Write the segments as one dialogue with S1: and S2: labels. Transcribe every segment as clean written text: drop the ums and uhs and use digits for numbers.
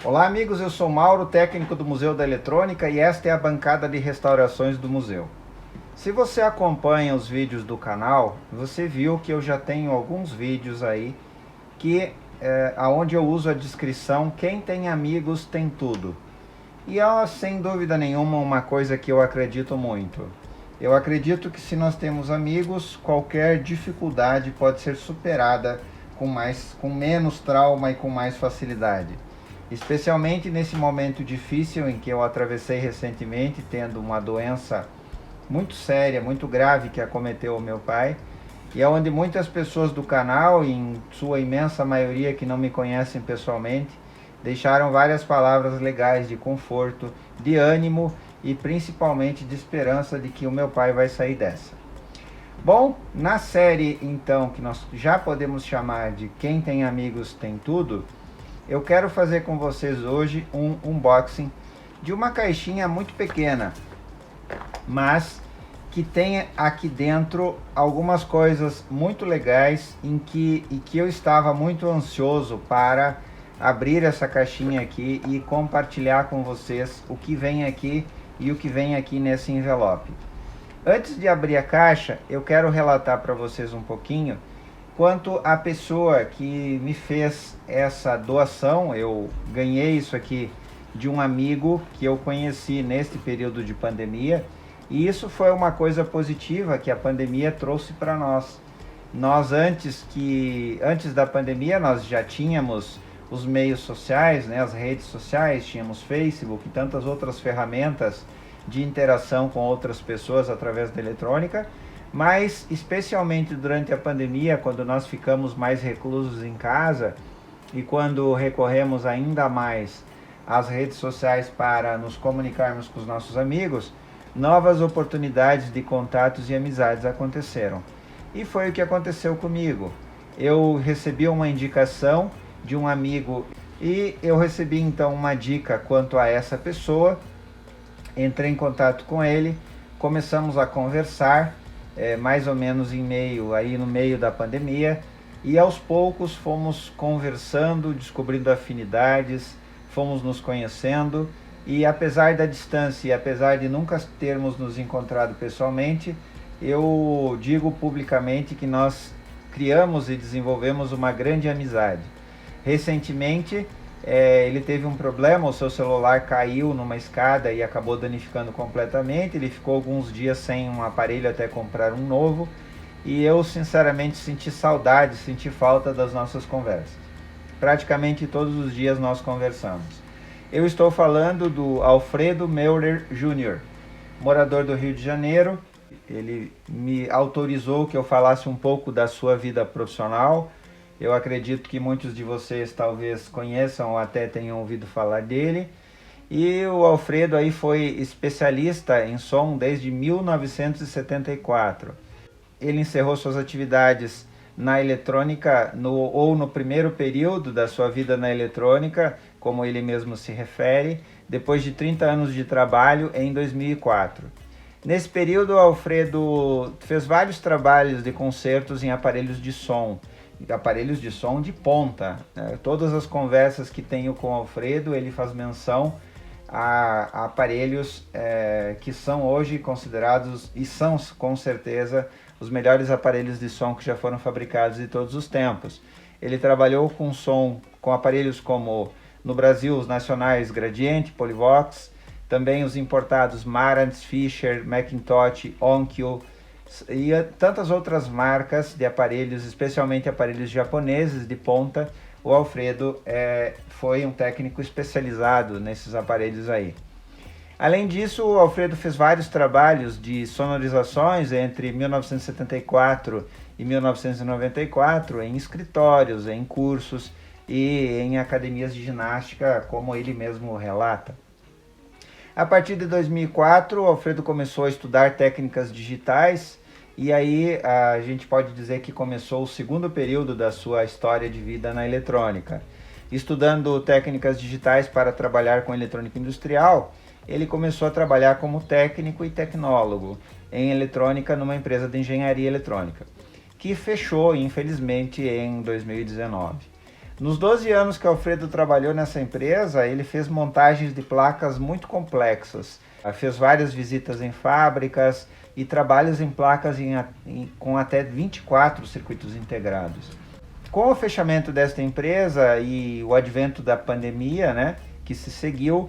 S1: Olá amigos, eu sou Mauro, técnico do Museu da Eletrônica e esta é a bancada de restaurações do museu. Se você acompanha os vídeos do canal, você viu que eu já tenho alguns vídeos aí onde eu uso a descrição "quem tem amigos tem tudo". E é sem dúvida nenhuma uma coisa que eu acredito muito. Eu acredito que se nós temos amigos, qualquer dificuldade pode ser superada com menos trauma e com mais facilidade. Especialmente nesse momento difícil em que eu atravessei recentemente, tendo uma doença muito séria, muito grave que acometeu o meu pai, e é onde muitas pessoas do canal, em sua imensa maioria que não me conhecem pessoalmente, deixaram várias palavras legais de conforto, de ânimo e principalmente de esperança de que o meu pai vai sair dessa. Bom, na série então, que nós já podemos chamar de "Quem tem amigos tem tudo", eu quero fazer com vocês hoje um unboxing de uma caixinha muito pequena, mas que tem aqui dentro algumas coisas muito legais e que eu estava muito ansioso para abrir essa caixinha aqui e compartilhar com vocês o que vem aqui e o que vem aqui nesse envelope. Antes de abrir a caixa, eu quero relatar para vocês um pouquinho quanto à pessoa que me fez essa doação. Eu ganhei isso aqui de um amigo que eu conheci neste período de pandemia, e isso foi uma coisa positiva que a pandemia trouxe para nós. Antes da pandemia, nós já tínhamos os meios sociais, né, as redes sociais, tínhamos Facebook e tantas outras ferramentas de interação com outras pessoas através da eletrônica, mas especialmente durante a pandemia, quando nós ficamos mais reclusos em casa e quando recorremos ainda mais às redes sociais para nos comunicarmos com os nossos amigos, novas oportunidades de contatos e amizades aconteceram. E foi o que aconteceu comigo. Eu recebi uma indicação de um amigo e eu recebi então uma dica quanto a essa pessoa. Entrei em contato com ele, começamos a conversar, mais ou menos no meio da pandemia, e aos poucos fomos conversando, descobrindo afinidades, fomos nos conhecendo, e apesar da distância e apesar de nunca termos nos encontrado pessoalmente, eu digo publicamente que nós criamos e desenvolvemos uma grande amizade. Recentemente, ele teve um problema, o seu celular caiu numa escada e acabou danificando completamente. Ele ficou alguns dias sem um aparelho até comprar um novo, e eu sinceramente senti saudade, senti falta das nossas conversas. Praticamente todos os dias nós conversamos. Eu estou falando do Alfredo Meurer Jr., morador do Rio de Janeiro. Ele me autorizou que eu falasse um pouco da sua vida profissional. Eu acredito que muitos de vocês talvez conheçam ou até tenham ouvido falar dele. E o Alfredo aí foi especialista em som desde 1974. Ele encerrou suas atividades na eletrônica no primeiro período da sua vida na eletrônica, como ele mesmo se refere, depois de 30 anos de trabalho em 2004. Nesse período, o Alfredo fez vários trabalhos de concertos em aparelhos de som de ponta. Todas as conversas que tenho com o Alfredo, ele faz menção a aparelhos que são hoje considerados, e são com certeza, os melhores aparelhos de som que já foram fabricados de todos os tempos. Ele trabalhou com som com aparelhos como, no Brasil, os nacionais Gradiente, Polivox, também os importados Marantz, Fischer, Macintosh, Onkyo, e tantas outras marcas de aparelhos, especialmente aparelhos japoneses de ponta. O Alfredo foi um técnico especializado nesses aparelhos aí. Além disso, o Alfredo fez vários trabalhos de sonorizações entre 1974 e 1994 em escritórios, em cursos e em academias de ginástica, como ele mesmo relata. A partir de 2004, o Alfredo começou a estudar técnicas digitais, e aí a gente pode dizer que começou o segundo período da sua história de vida na eletrônica. Estudando técnicas digitais para trabalhar com eletrônica industrial, ele começou a trabalhar como técnico e tecnólogo em eletrônica numa empresa de engenharia eletrônica, que fechou, infelizmente, em 2019. Nos 12 anos que o Alfredo trabalhou nessa empresa, ele fez montagens de placas muito complexas. Fez várias visitas em fábricas e trabalhos em placas com até 24 circuitos integrados. Com o fechamento desta empresa e o advento da pandemia, né, que se seguiu,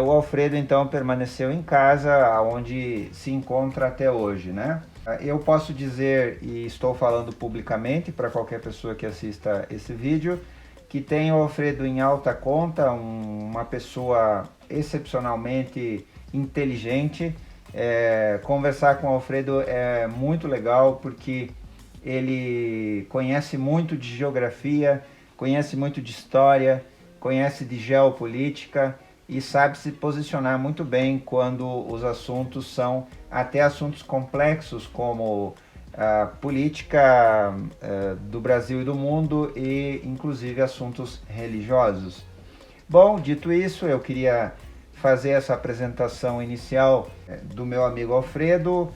S1: o Alfredo então permaneceu em casa, onde se encontra até hoje, né? Eu posso dizer, e estou falando publicamente para qualquer pessoa que assista esse vídeo, que tenho o Alfredo em alta conta, uma pessoa excepcionalmente inteligente. Conversar com o Alfredo é muito legal porque ele conhece muito de geografia, conhece muito de história, conhece de geopolítica e sabe se posicionar muito bem quando os assuntos são até assuntos complexos como a política do Brasil e do mundo e inclusive assuntos religiosos. Bom, dito isso, eu queria fazer essa apresentação inicial do meu amigo Alfredo,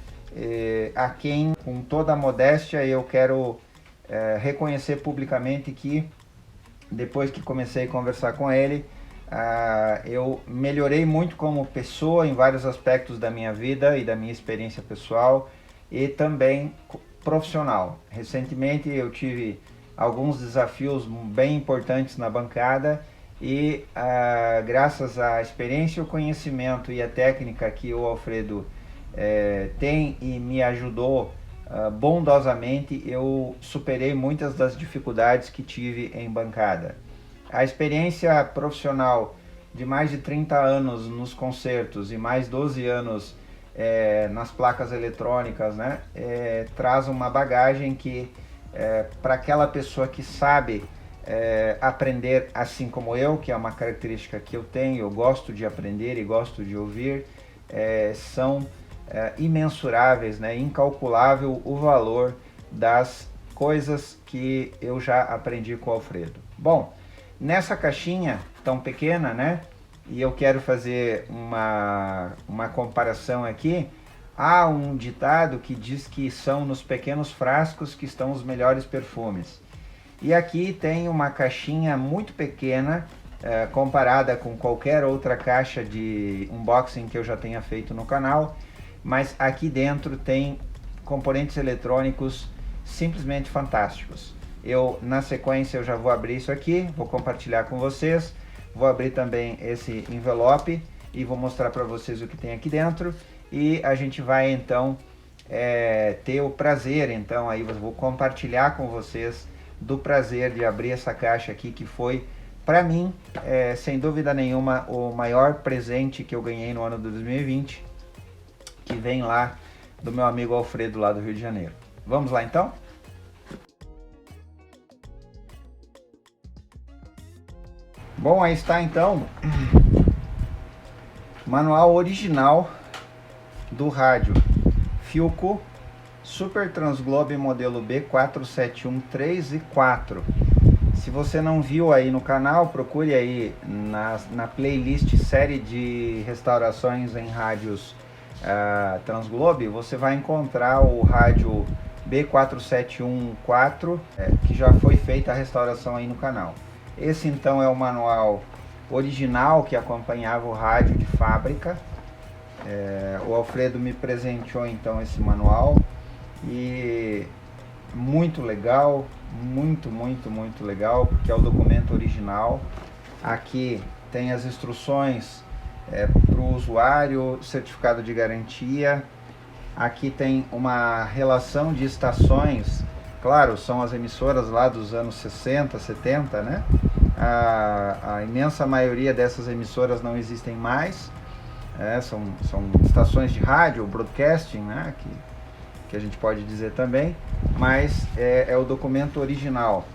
S1: a quem, com toda a modéstia, eu quero reconhecer publicamente que depois que comecei a conversar com ele, eu melhorei muito como pessoa em vários aspectos da minha vida e da minha experiência pessoal e também profissional. Recentemente eu tive alguns desafios bem importantes na bancada e graças à experiência, o conhecimento e a técnica que o Alfredo tem e me ajudou bondosamente, eu superei muitas das dificuldades que tive em bancada. A experiência profissional de mais de 30 anos nos concertos e mais 12 anos nas placas eletrônicas, né, traz uma bagagem que, para aquela pessoa que sabe aprender assim como eu, que é uma característica que eu tenho, eu gosto de aprender e gosto de ouvir, são imensuráveis, né, incalculável o valor das coisas que eu já aprendi com o Alfredo. Bom, nessa caixinha tão pequena, né, e eu quero fazer uma comparação aqui, há um ditado que diz que são nos pequenos frascos que estão os melhores perfumes. E aqui tem uma caixinha muito pequena, comparada com qualquer outra caixa de unboxing que eu já tenha feito no canal, mas aqui dentro tem componentes eletrônicos simplesmente fantásticos. Na sequência eu já vou abrir isso aqui, vou compartilhar com vocês, vou abrir também esse envelope e vou mostrar para vocês o que tem aqui dentro e a gente vai então ter o prazer, então aí eu vou compartilhar com vocês do prazer de abrir essa caixa aqui, que foi para mim, sem dúvida nenhuma, o maior presente que eu ganhei no ano de 2020, que vem lá do meu amigo Alfredo lá do Rio de Janeiro. Vamos lá então? Bom, aí está então manual original do rádio Philco Super Transglobe modelo B4713 e 4. Se você não viu aí no canal, procure aí na playlist série de restaurações em rádios Transglobe, você vai encontrar o rádio B4714, que já foi feita a restauração aí no canal. Esse então é o manual original que acompanhava o rádio de fábrica. O Alfredo me presenteou então esse manual e muito legal, muito legal, porque é o documento original. Aqui tem as instruções para o usuário, certificado de garantia. Aqui tem uma relação de estações, claro, são as emissoras lá dos anos 60, 70, né? A imensa maioria dessas emissoras não existem mais, são estações de rádio, broadcasting, né? Que a gente pode dizer também, mas é o documento original.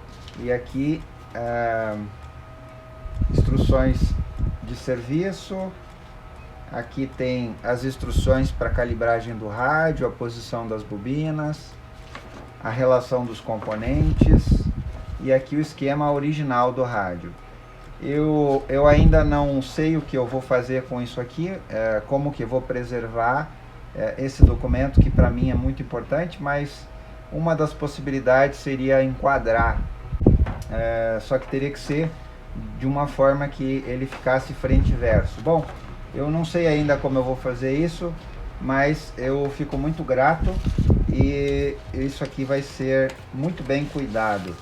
S1: E aqui instruções de serviço, aqui tem as instruções para calibragem do rádio, a posição das bobinas, a relação dos componentes e aqui o esquema original do rádio. Eu ainda não sei o que eu vou fazer com isso aqui, como que eu vou preservar esse documento, que para mim é muito importante, mas uma das possibilidades seria enquadrar só que teria que ser de uma forma que ele ficasse frente e verso. Bom, eu não sei ainda como eu vou fazer isso, mas eu fico muito grato e isso aqui vai ser muito bem cuidado,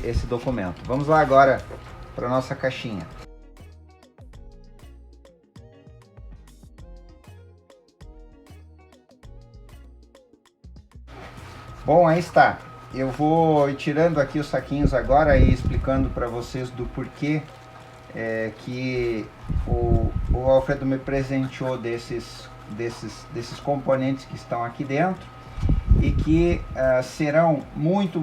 S1: esse documento. Vamos lá agora para a nossa caixinha. Bom, aí está. Eu vou ir tirando aqui os saquinhos agora e explicando para vocês do porquê que o Alfredo me presenteou desses componentes que estão aqui dentro e que serão muito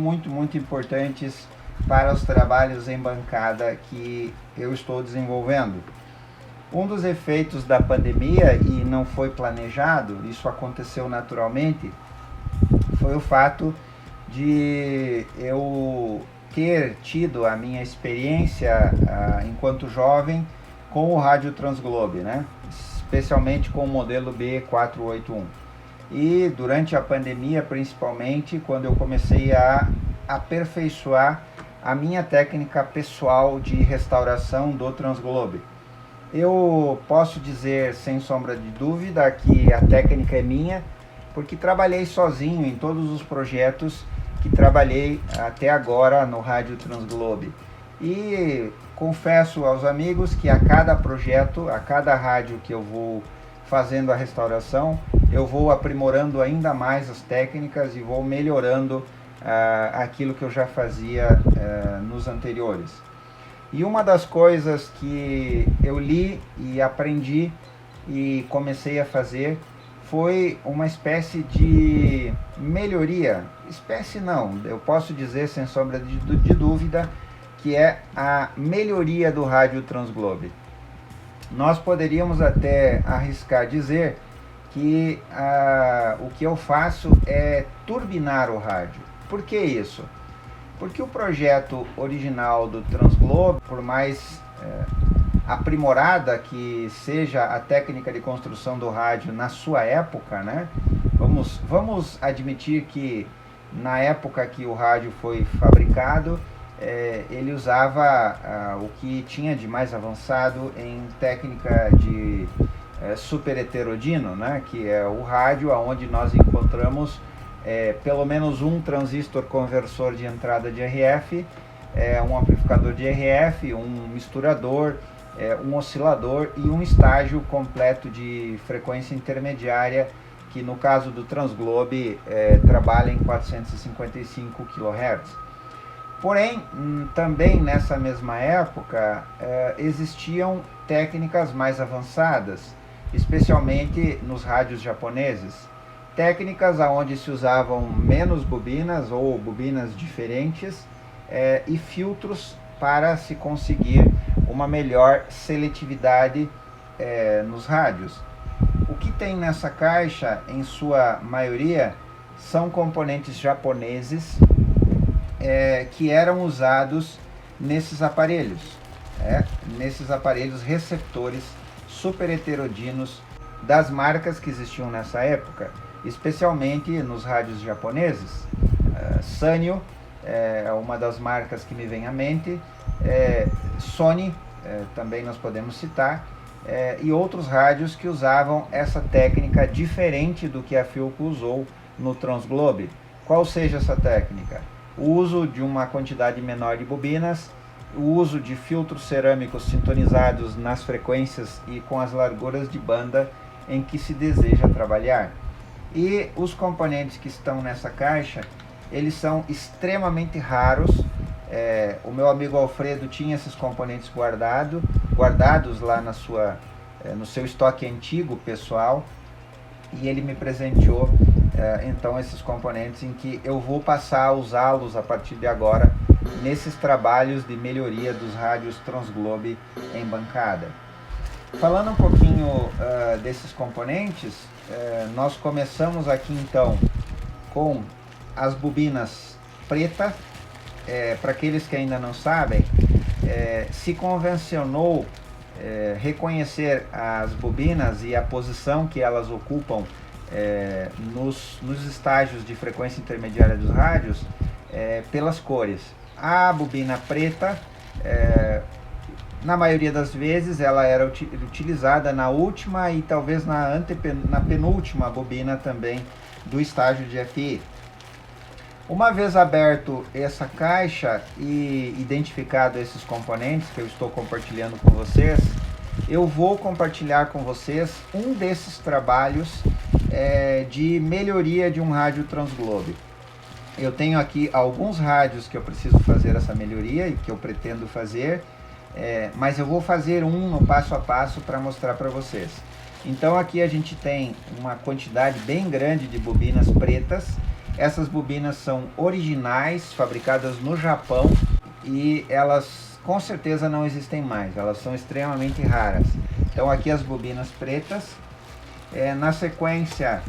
S1: importantes para os trabalhos em bancada que eu estou desenvolvendo. Um dos efeitos da pandemia, e não foi planejado, isso aconteceu naturalmente, foi o fato de eu ter tido a minha experiência enquanto jovem com o rádio Transglobe, né? Especialmente com o modelo B481. E durante a pandemia, principalmente, quando eu comecei a aperfeiçoar a minha técnica pessoal de restauração do Transglobe. Eu posso dizer, sem sombra de dúvida, que a técnica é minha, porque trabalhei sozinho em todos os projetos que trabalhei até agora no rádio Transglobe. E confesso aos amigos que a cada projeto, a cada rádio que eu vou fazendo a restauração, eu vou aprimorando ainda mais as técnicas e vou melhorando aquilo que eu já fazia nos anteriores. E uma das coisas que eu li e aprendi e comecei a fazer foi uma espécie de melhoria. Espécie não, eu posso dizer sem sombra de dúvida que é a melhoria do rádio Transglobe. Nós poderíamos até arriscar dizer que o que eu faço é turbinar o rádio. Por que isso? Porque o projeto original do Transglobe, por mais aprimorada que seja a técnica de construção do rádio na sua época, né? Vamos admitir que na época que o rádio foi fabricado, ele usava o que tinha de mais avançado em técnica de super heterodino, né? Que é o rádio onde nós encontramos pelo menos um transistor conversor de entrada de RF, um amplificador de RF, um misturador, um oscilador e um estágio completo de frequência intermediária, que no caso do Transglobe trabalha em 455 kHz. Porém, também nessa mesma época existiam técnicas mais avançadas, especialmente nos rádios japoneses. Técnicas onde se usavam menos bobinas ou bobinas diferentes e filtros para se conseguir uma melhor seletividade nos rádios. O que tem nessa caixa, em sua maioria, são componentes japoneses que eram usados nesses aparelhos receptores super heterodinos das marcas que existiam nessa época, especialmente nos rádios japoneses. Sanyo é uma das marcas que me vem à mente, Sony também nós podemos citar, e outros rádios que usavam essa técnica diferente do que a Philco usou no Transglobe. Qual seja essa técnica? O uso de uma quantidade menor de bobinas, o uso de filtros cerâmicos sintonizados nas frequências e com as larguras de banda em que se deseja trabalhar. E os componentes que estão nessa caixa, eles são extremamente raros. O meu amigo Alfredo tinha esses componentes guardados lá no seu estoque antigo pessoal, e ele me presenteou então esses componentes em que eu vou passar a usá-los a partir de agora nesses trabalhos de melhoria dos rádios Transglobe em bancada. Falando um pouquinho desses componentes, nós começamos aqui então com as bobinas preta. Para aqueles que ainda não sabem, se convencionou reconhecer as bobinas e a posição que elas ocupam nos estágios de frequência intermediária dos rádios pelas cores. A bobina preta, na maioria das vezes, ela era utilizada na última e talvez na penúltima bobina também do estágio de FI. Uma vez aberto essa caixa e identificado esses componentes que eu estou compartilhando com vocês, eu vou compartilhar com vocês um desses trabalhos de melhoria de um rádio Transglobe. Eu tenho aqui alguns rádios que eu preciso fazer essa melhoria e que eu pretendo fazer, mas eu vou fazer um no passo a passo para mostrar para vocês. Então aqui a gente tem uma quantidade bem grande de bobinas pretas. Essas bobinas são originais, fabricadas no Japão, e elas com certeza não existem mais, elas são extremamente raras. Então aqui as bobinas pretas. Na sequência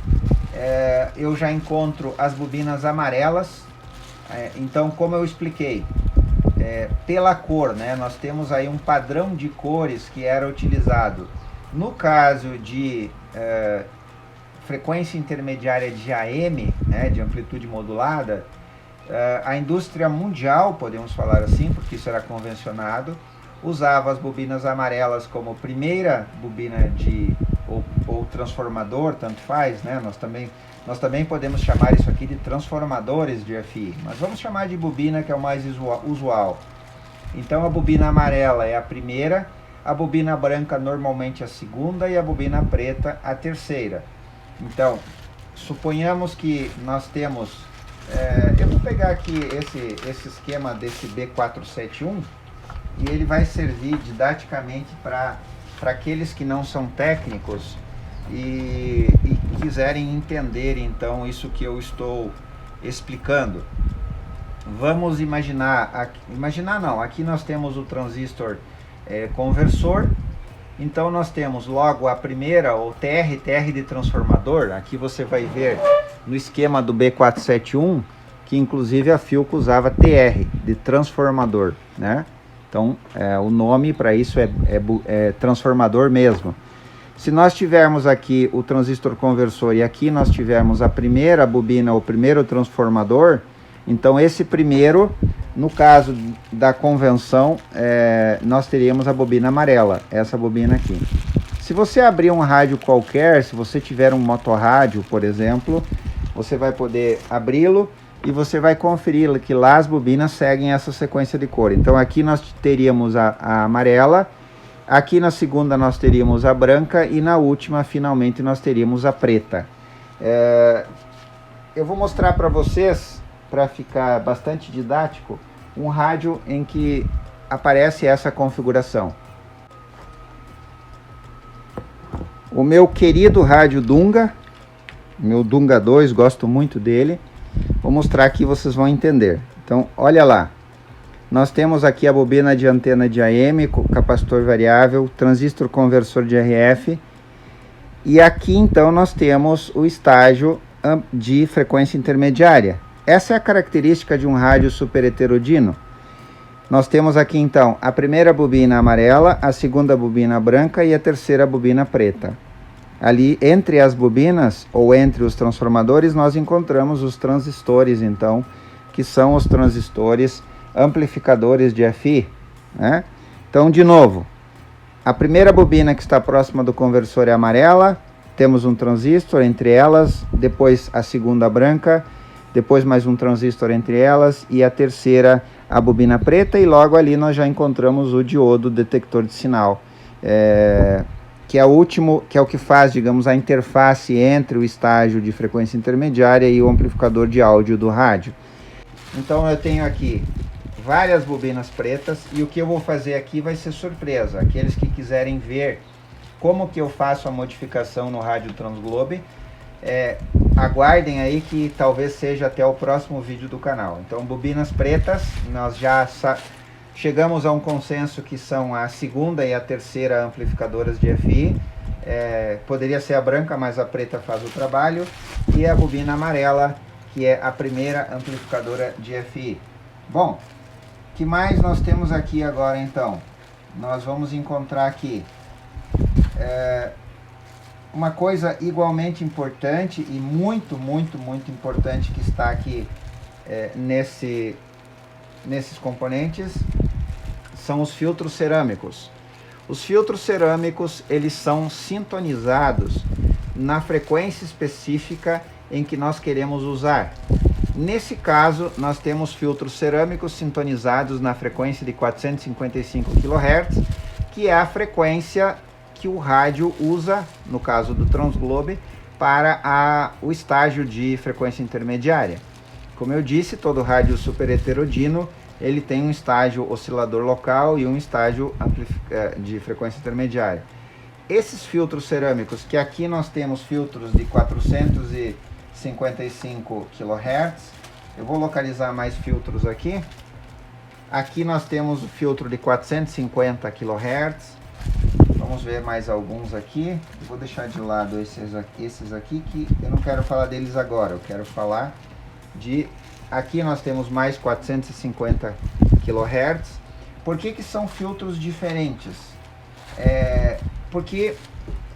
S1: eu já encontro as bobinas amarelas. Então, como eu expliquei, pela cor, né, nós temos aí um padrão de cores que era utilizado no caso de frequência intermediária de AM, né, de amplitude modulada. A indústria mundial, podemos falar assim, porque isso era convencionado, usava as bobinas amarelas como primeira bobina ou transformador, tanto faz, né? Nós também podemos chamar isso aqui de transformadores de FI, mas vamos chamar de bobina, que é o mais usual. Então a bobina amarela é a primeira, a bobina branca normalmente a segunda e a bobina preta a terceira. Então, suponhamos que nós temos, eu vou pegar aqui esse esquema desse B471 e ele vai servir didaticamente para aqueles que não são técnicos e quiserem entender então isso que eu estou explicando. Vamos imaginar, aqui nós temos o transistor conversor. Então nós temos logo a primeira, ou TR de transformador. Aqui você vai ver no esquema do B471 que inclusive a Philco usava TR de transformador, né? Então o nome para isso é transformador mesmo. Se nós tivermos aqui o transistor conversor e aqui nós tivermos a primeira bobina, o primeiro transformador, então esse primeiro, no caso da convenção, nós teríamos a bobina amarela, essa bobina aqui. Se você abrir um rádio qualquer, se você tiver um motorrádio, por exemplo, você vai poder abri-lo e você vai conferir que lá as bobinas seguem essa sequência de cor. Então aqui nós teríamos a amarela, aqui na segunda nós teríamos a branca e na última, finalmente, nós teríamos a preta. Eu vou mostrar para vocês, para ficar bastante didático, um rádio em que aparece essa configuração. O meu querido rádio Dunga, meu Dunga 2, gosto muito dele. Vou mostrar aqui, vocês vão entender. Então, olha lá. Nós temos aqui a bobina de antena de AM, com capacitor variável, transistor conversor de RF. E aqui, então, nós temos o estágio de frequência intermediária. Essa é a característica de um rádio super heterodino. Nós temos aqui então a primeira bobina amarela, a segunda bobina branca e a terceira bobina preta. Ali entre as bobinas ou entre os transformadores nós encontramos os transistores, então, que são os transistores amplificadores de FI, né? Então, de novo, a primeira bobina que está próxima do conversor é amarela, temos um transistor entre elas, depois a segunda branca, depois mais um transistor entre elas e a terceira a bobina preta, e logo ali nós já encontramos o diodo detector de sinal, que é o que faz, digamos, a interface entre o estágio de frequência intermediária e o amplificador de áudio do rádio. Então eu tenho aqui várias bobinas pretas e o que eu vou fazer aqui vai ser surpresa. Aqueles que quiserem ver como que eu faço a modificação no rádio Transglobe, aguardem aí que talvez seja até o próximo vídeo do canal. Então, bobinas pretas, nós já chegamos a um consenso que são a segunda e a terceira amplificadoras de FI. Poderia ser a branca, mas a preta faz o trabalho. E a bobina amarela, que é a primeira amplificadora de FI. Bom, o que mais nós temos aqui agora então? Nós vamos encontrar aqui uma coisa igualmente importante e muito importante que está aqui nesses componentes são os filtros cerâmicos. Os filtros cerâmicos, eles são sintonizados na frequência específica em que nós queremos usar. Nesse caso, nós temos filtros cerâmicos sintonizados na frequência de 455 kHz, que é a frequência que o rádio usa, no caso do Transglobe, para o estágio de frequência intermediária. Como eu disse, todo rádio super heterodino, ele tem um estágio oscilador local e um estágio de frequência intermediária. Esses filtros cerâmicos, que aqui nós temos filtros de 455 kHz, eu vou localizar mais filtros aqui. Aqui nós temos o filtro de 450 kHz. Vamos ver mais alguns aqui. Eu vou deixar de lado esses aqui, que eu não quero falar deles agora. Eu quero falar de... Aqui nós temos mais 450 kHz. Por que são filtros diferentes? Porque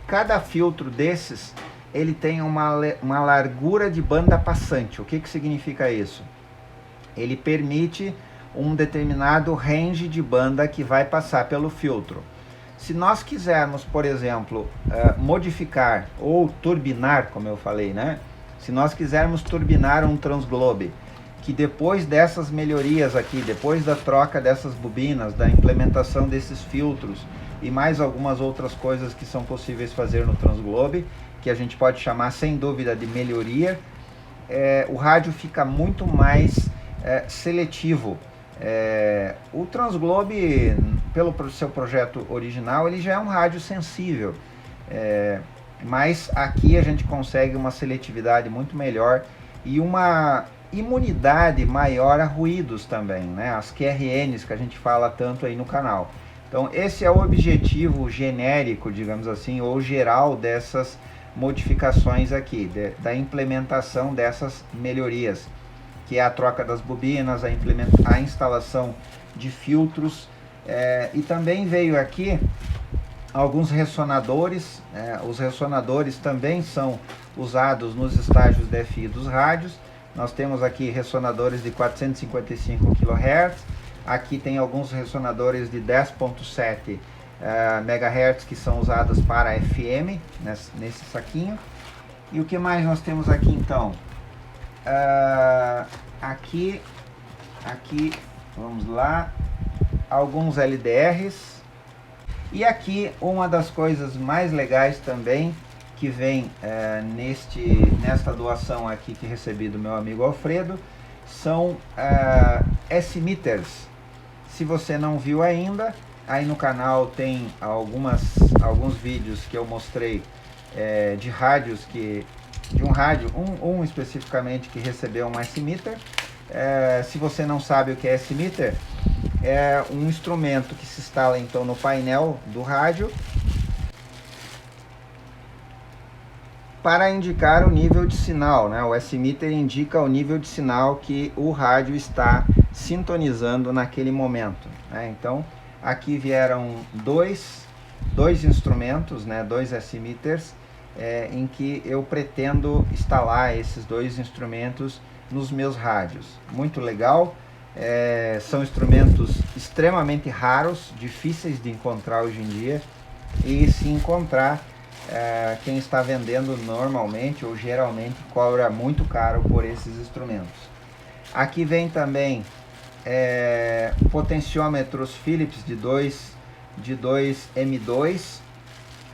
S1: cada filtro desses, ele tem uma largura de banda passante. O que significa isso? Ele permite um determinado range de banda que vai passar pelo filtro. Se nós quisermos, por exemplo, modificar ou turbinar, como eu falei, né? Se nós quisermos turbinar um Transglobe, que depois dessas melhorias aqui, depois da troca dessas bobinas, da implementação desses filtros e mais algumas outras coisas que são possíveis fazer no Transglobe, que a gente pode chamar sem dúvida de melhoria, o rádio fica muito mais seletivo. O Transglobe, pelo seu projeto original, ele já é um rádio sensível, mas aqui a gente consegue uma seletividade muito melhor e uma imunidade maior a ruídos também, né? As QRNs que a gente fala tanto aí no canal. Então esse é o objetivo genérico, digamos assim, ou geral dessas modificações aqui, da implementação dessas melhorias, que é a troca das bobinas, a instalação de filtros, e também veio aqui alguns ressonadores. Os ressonadores também são usados nos estágios DFI dos rádios. Nós temos aqui ressonadores de 455 kHz, aqui tem alguns ressonadores de 10.7 MHz que são usados para FM, nesse saquinho. E o que mais nós temos aqui então? Aqui, vamos lá, alguns LDRs. E aqui uma das coisas mais legais também, que vem nesta doação aqui que recebi do meu amigo Alfredo, são S-meters. Se você não viu ainda, aí no canal tem alguns vídeos que eu mostrei de rádios de um rádio, um especificamente que recebeu um S-meter. Se você não sabe o que é S-meter, é um instrumento que se instala então no painel do rádio para indicar o nível de sinal, né? O S-meter indica o nível de sinal que o rádio está sintonizando naquele momento, né? Então aqui vieram dois instrumentos, né? Dois S-meters, em que eu pretendo instalar esses dois instrumentos nos meus rádios. Muito legal. São instrumentos extremamente raros, difíceis de encontrar hoje em dia, e se encontrar, quem está vendendo normalmente ou geralmente cobra muito caro por esses instrumentos. Aqui vem também potenciômetros Philips de 2 M2.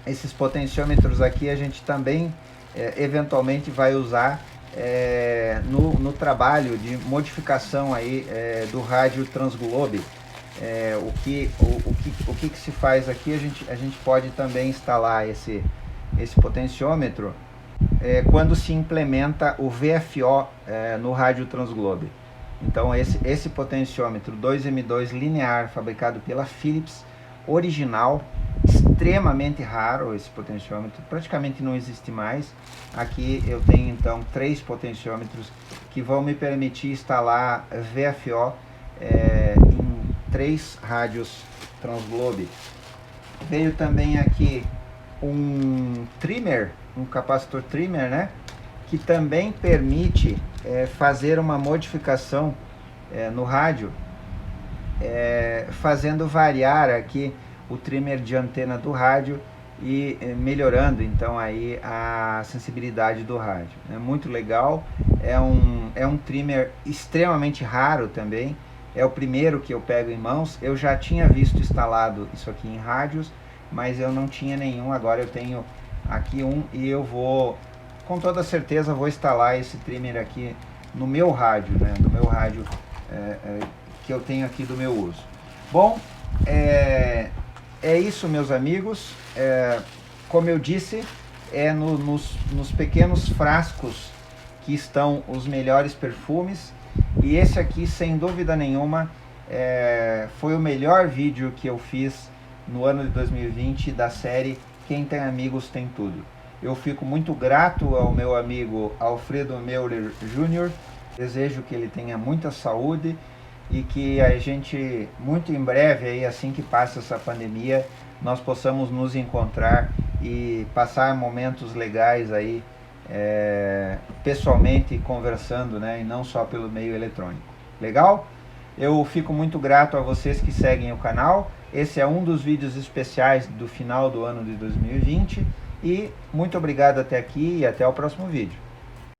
S1: Esses potenciômetros aqui a gente também eventualmente vai usar no trabalho de modificação aí, do rádio Transglobe. O que se faz aqui, a gente pode também instalar esse potenciômetro quando se implementa o VFO no rádio Transglobe. Então esse potenciômetro 2M2 linear, fabricado pela Philips, original, extremamente raro. Esse potenciômetro praticamente não existe mais. Aqui eu tenho então 3 potenciômetros que vão me permitir instalar VFO em 3 rádios Transglobe. Veio também aqui um trimmer, um capacitor trimmer, né, que também permite fazer uma modificação no rádio fazendo variar aqui o trimmer de antena do rádio e melhorando então aí a sensibilidade do rádio. É muito legal, é um trimmer extremamente raro também, é o primeiro que eu pego em mãos. Eu já tinha visto instalado isso aqui em rádios, mas eu não tinha nenhum. Agora eu tenho aqui um e eu vou, com toda certeza, vou instalar esse trimmer aqui no meu rádio, né? No meu rádio que eu tenho aqui do meu uso. Bom, é isso, meus amigos. Como eu disse, nos pequenos frascos que estão os melhores perfumes, e esse aqui, sem dúvida nenhuma, foi o melhor vídeo que eu fiz no ano de 2020 da série Quem Tem Amigos Tem Tudo. Eu fico muito grato ao meu amigo Alfredo Meuler Jr., desejo que ele tenha muita saúde e que a gente, muito em breve, aí, assim que passa essa pandemia, nós possamos nos encontrar e passar momentos legais aí, pessoalmente conversando, né, e não só pelo meio eletrônico. Legal? Eu fico muito grato a vocês que seguem o canal. Esse é um dos vídeos especiais do final do ano de 2020 e muito obrigado até aqui e até o próximo vídeo.